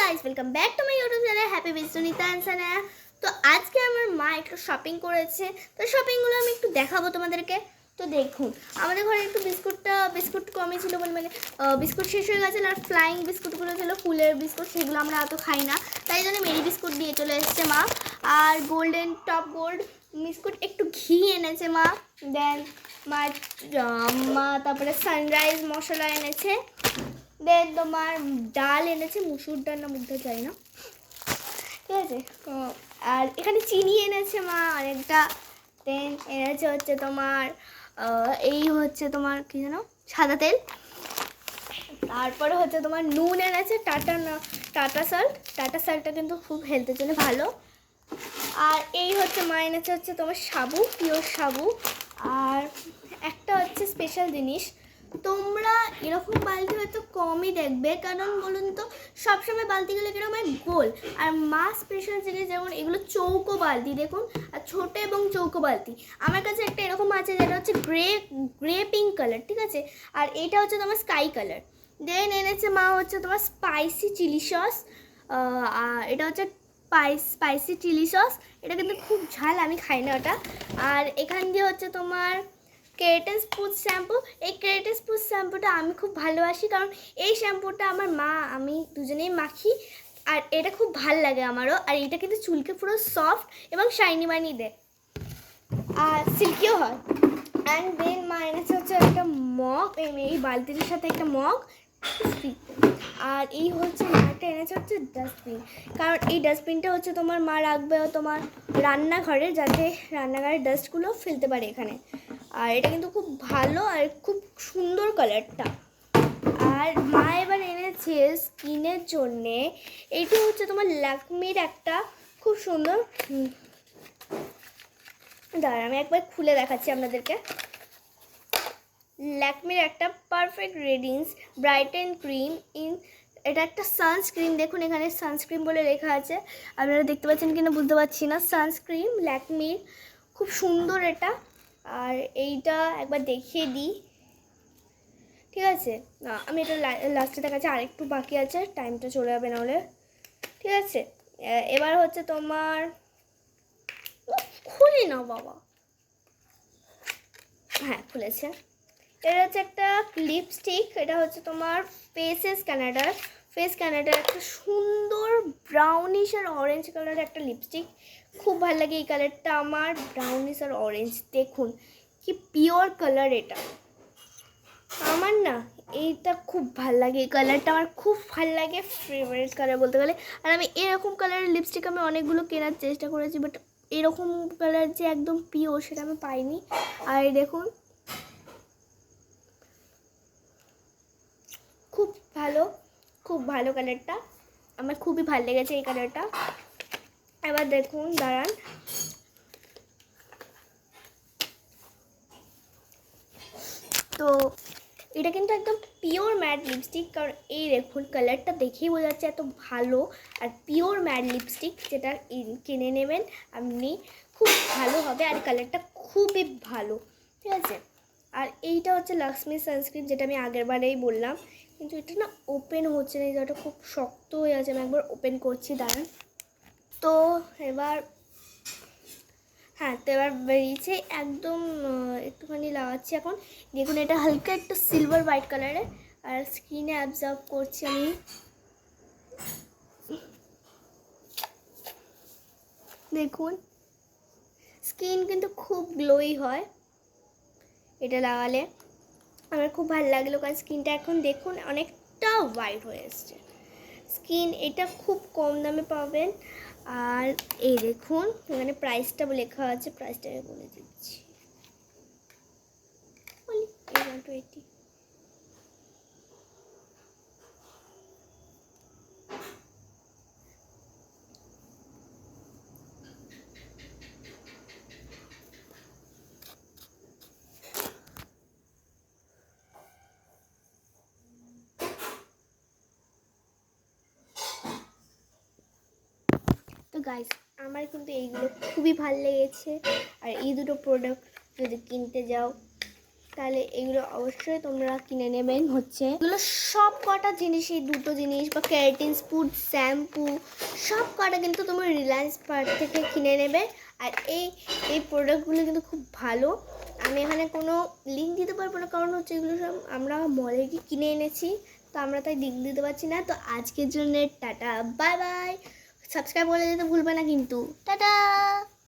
Guys welcome back to my YouTube channel happy with Sunita and Sana. তো আজকে আমার মা একটু শপিং করেছে, তো শপিংগুলো আমি একটু দেখাবো তোমাদেরকে। তো দেখুন, আমাদের ঘরে একটু বিস্কুট কমই ছিল বলে বিস্কুট শেষ হয়ে গেছিলো, আর ফ্লাইং বিস্কুটগুলো ছিল ফুলের বিস্কুট, সেগুলো আমরা এত খাই না, তাই জন্য মেরি বিস্কুট দিয়ে চলে এসেছে মা। আর গোল্ডেন টপ গোল্ড বিস্কুট, একটু ঘি এনেছে মা। দেন মা তারপরে সানরাইজ মশলা এনেছে। দেন তোমার ডাল এনেছে, মুসুর ডাল না মুগ ডাল চাই না, ঠিক আছে। আর এখানে চিনি এনেছে মা অনেকটা। দেন এনেছে হচ্ছে তোমার এই হচ্ছে তোমার কী যেন সাদা তেল। তারপরে হচ্ছে তোমার নুন এনেছে, টাটা সল্টটা কিন্তু খুব হেলথের জন্য ভালো। আর এই হচ্ছে মা এনেছে হচ্ছে তোমার সাবু, পিওর সাবু। আর একটা হচ্ছে স্পেশাল জিনিস, তোমরা এরকম বালতি হয়তো কমই দেখবে, কারণ বলুন তো সবসময় বালতিগুলো কিরকম হয় গোল, আর মা স্পেশাল জিনিস যেমন এগুলো চৌকো বালতি দেখুন, আর ছোটো এবং চৌকো বালতি। আমার কাছে একটা এরকম আছে যেটা হচ্ছে গ্রে পিঙ্ক কালার, ঠিক আছে। আর এইটা হচ্ছে তোমার স্কাই কালার। দেন এনেছে মা হচ্ছে তোমার স্পাইসি চিলি সস। আর এটা হচ্ছে স্পাইসি চিলি সস, এটা কিন্তু খুব ঝাল, আমি খাই না ওটা। আর এখান দিয়ে হচ্ছে তোমার কেরাটিন স্পুট শ্যাম্পু। এই কেরাটিন স্পুট শ্যাম্পুটা আমি খুব ভালোবাসি, কারণ এই শ্যাম্পুটা আমার মা আমি দুজনেই মাখি, আর এটা খুব ভাল লাগে আমারও। আর এটা কিন্তু চুলকে পুরো সফট এবং শাইনি বানিয়ে দেয়, আর সিল্কিও হয়। অ্যান্ড দেন মা এনেছে হচ্ছে একটা মগ, এই বালতির সাথে একটা মগ। আর এই হচ্ছে মাটা এনেছে হচ্ছে ডাস্টবিন, কারণ এই ডাস্টবিনটা হচ্ছে তোমার মা রাখবে তোমার রান্নাঘরে, যাতে রান্নাঘরের ডাস্টগুলো ফেলতে পারে এখানে। আর এটা কিন্তু খুব ভালো আর খুব সুন্দর কালারটা। আর মা এবার এনেছে স্কিনের জন্যে, এইটা হচ্ছে তোমার ল্যাকমির একটা খুব সুন্দর, দাঁড়া আমি একবার খুলে দেখাচ্ছি আপনাদেরকে। ল্যাকমির একটা পারফেক্ট রেডিন্স ব্রাইটেন ক্রিম ইন, এটা একটা সানস্ক্রিন, দেখুন এখানে সানস্ক্রিন বলে লেখা আছে, আপনারা দেখতে পাচ্ছেন কিনা বুঝতে পারছি না। সানস্ক্রিন ল্যাকমির, খুব সুন্দর এটা। আর এইটা একবার দেখিয়ে দিই, ঠিক আছে। আমি এটা লাস্টে দেখাচ্ছি, আরেকটু বাকি আছে, টাইমটা চলে যাবে নাহলে, ঠিক আছে। এবার হচ্ছে তোমার খুলি না বাবা, হ্যাঁ খুলেছে। এটা হচ্ছে একটা লিপস্টিক, এটা হচ্ছে তোমার ফেস কানাডার একটা সুন্দর ব্রাউনিশ আর অরেঞ্জ কালারের একটা লিপস্টিক, খুব ভালো লাগে এই কালারটা আমার, ব্রাউনিশ আর অরেঞ্জ, দেখুন কি পিওর কালার এটা আমার না, এইটা খুব ভাল লাগে, এই কালারটা আমার খুব ভাল লাগে, ফেভারিট কালার বলতে গেলে। আর আমি এরকম কালারের লিপস্টিক আমি অনেকগুলো কেনার চেষ্টা করেছি, বাট এরকম কালার যে একদম পিওর সেটা আমি পাইনি। আর দেখুন খুব ভালো কালারটা, আমার খুবই ভালো লেগেছে এই কালারটা। এবার দেখুন দাঁড়ান, তো এটা কিন্তু একদম পিওর ম্যাট লিপস্টিক, কারণ এই দেখুন কালারটা দেখেই বোঝা যাচ্ছে এত ভালো। আর পিওর ম্যাট লিপস্টিক যেটা কিনে নেবেন আপনি, খুব ভালো হবে, আর কালারটা খুবই ভালো, ঠিক আছে। আর এইটা হচ্ছে লাক্সমি সানস্ক্রিন, যেটা আমি আগের বারেই বললাম, কিন্তু এটা না ওপেন হচ্ছে না, এটা খুব শক্ত হয়ে আছে, আমি একবার ওপেন করছি দাঁড়ান। তো এবার হ্যাঁ, তো এবার বেরিয়েছে একদম, একটুখানি লাগাচ্ছি এখন, দেখুন এটা হালকা একটু সিলভার হোয়াইট কালারের, আর স্কিনে অ্যাবজর্ব করছি আমি, দেখুন স্কিন কিন্তু খুব গ্লোই হয় এটা লাগালে, আমার খুব ভালো লাগলো, কারণ স্কিনটা এখন দেখুন অনেকটা হোয়াইট হয়ে এসছে স্কিন। এটা খুব কম দামে পাবেন। আর এই দেখুন এখানে প্রাইসটা লেখা আছে, প্রাইসটা আমি বলে দিচ্ছি, 120। তো গাইস আমার কিন্তু এইগুলো খুবই ভালো লেগেছে, আর এই দুটো প্রোডাক্ট যদি কিনতে যাও তাহলে এগুলো অবশ্যই তোমরা কিনে নেবেন। হচ্ছে এগুলো সব কটা জিনিস, এই দুটো জিনিস বা কেরাটিন স্পুট, শ্যাম্পু, সব কটা কিন্তু তুমি রিলায়েন্স পার্ক থেকে কিনে নেবে। আর এই প্রোডাক্টগুলো কিন্তু খুব ভালো। আমি এখানে কোনো লিঙ্ক দিতে পারবো না, কারণ হচ্ছে এগুলো সব আমরা মলে গিয়ে কিনে এনেছি, তো আমরা তাই লিঙ্ক দিতে পারছি না। তো আজকের জন্য টাটা, বাই বাই। সাবস্ক্রাইব করে দিতে ভুলবে না কিন্তু। টাটা।